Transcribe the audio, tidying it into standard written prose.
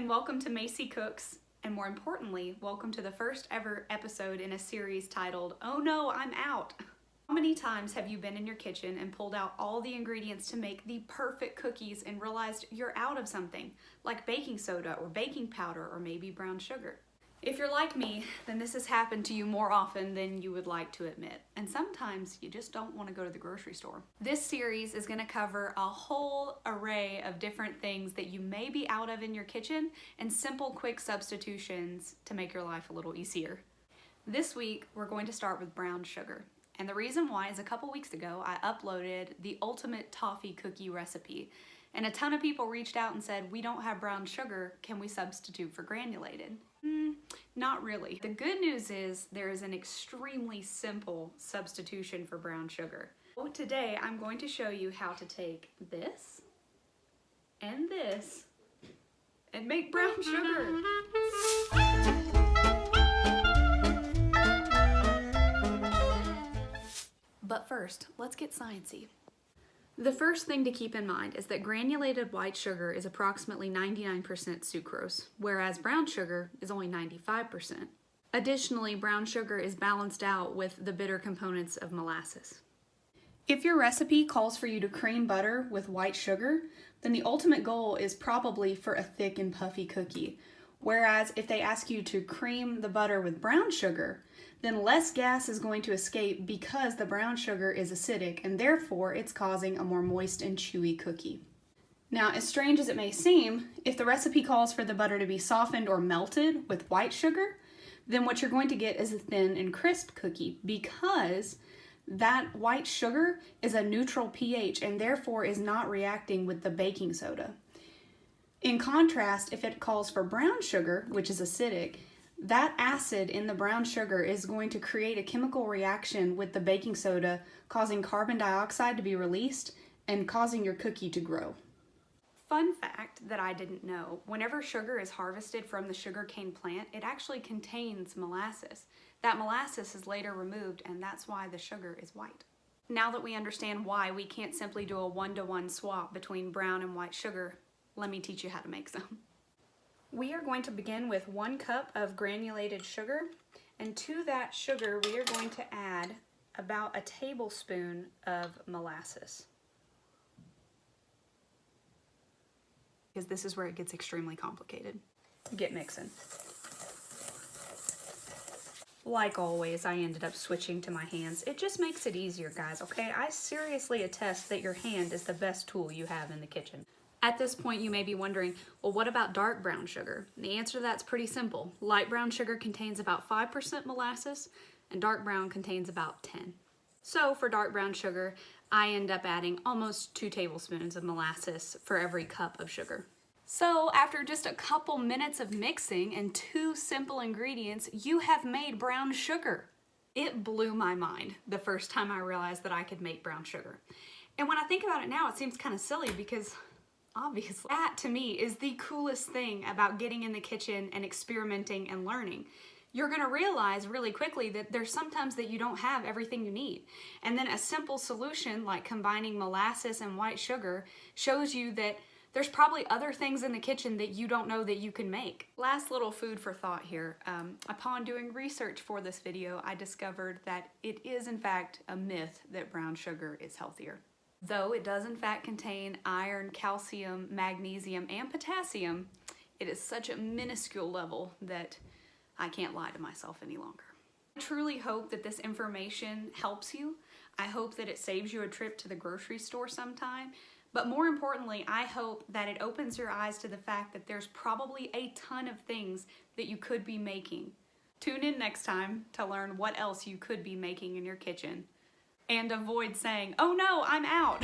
and welcome to Macy Cooks, and more importantly, welcome to the first ever episode in a series titled, Oh No, I'm Out! How many times have you been in your kitchen and pulled out all the ingredients to make the perfect cookies and realized you're out of something, like baking soda or baking powder or maybe brown sugar? If you're like me, then this has happened to you more often than you would like to admit, and sometimes you just don't want to go to the grocery store. This series is going to cover a whole array of different things that you may be out of in your kitchen and simple, quick substitutions to make your life a little easier. This week, we're going to start with brown sugar. And the reason why is a couple weeks ago, I uploaded the ultimate toffee cookie recipe. And a ton of people reached out and said, we don't have brown sugar, can we substitute for granulated? Not really. The good news is there is an extremely simple substitution for brown sugar. So today I'm going to show you how to take this and make brown sugar. But first, let's get sciencey. The first thing to keep in mind is that granulated white sugar is approximately 99% sucrose, whereas brown sugar is only 95%. Additionally, brown sugar is balanced out with the bitter components of molasses. If your recipe calls for you to cream butter with white sugar, then the ultimate goal is probably for a thick and puffy cookie. Whereas if they ask you to cream the butter with brown sugar, then less gas is going to escape because the brown sugar is acidic and therefore it's causing a more moist and chewy cookie. Now, as strange as it may seem, if the recipe calls for the butter to be softened or melted with white sugar, then what you're going to get is a thin and crisp cookie because that white sugar is a neutral pH and therefore is not reacting with the baking soda. In contrast, if it calls for brown sugar, which is acidic, that acid in the brown sugar is going to create a chemical reaction with the baking soda, causing carbon dioxide to be released and causing your cookie to grow. Fun fact that I didn't know, whenever sugar is harvested from the sugarcane plant, it actually contains molasses. That molasses is later removed and that's why the sugar is white. Now that we understand why we can't simply do a one-to-one swap between brown and white sugar, let me teach you how to make some. We are going to begin with 1 cup of granulated sugar, and to that sugar we are going to add about a tablespoon of molasses. Because this is where it gets extremely complicated. Get mixing. Like always, I ended up switching to my hands. It just makes it easier, guys, okay? I seriously attest that your hand is the best tool you have in the kitchen. At this point, you may be wondering, well, what about dark brown sugar? The answer to that's pretty simple. Light brown sugar contains about 5% molasses, and dark brown contains about 10. So for dark brown sugar, I end up adding almost 2 tablespoons of molasses for every cup of sugar. So after just a couple minutes of mixing and 2 simple ingredients, you have made brown sugar. It blew my mind the first time I realized that I could make brown sugar. And when I think about it now, it seems kind of silly because obviously, that to me is the coolest thing about getting in the kitchen and experimenting and learning. You're gonna realize really quickly that there's sometimes that you don't have everything you need. And then a simple solution like combining molasses and white sugar shows you that there's probably other things in the kitchen that you don't know that you can make. Last little food for thought here. Upon doing research for this video, I discovered that it is in fact a myth that brown sugar is healthier. Though it does in fact contain iron, calcium, magnesium, and potassium, it is such a minuscule level that I can't lie to myself any longer. I truly hope that this information helps you. I hope that it saves you a trip to the grocery store sometime. But more importantly, I hope that it opens your eyes to the fact that there's probably a ton of things that you could be making. Tune in next time to learn what else you could be making in your kitchen. And avoid saying, oh no, I'm out.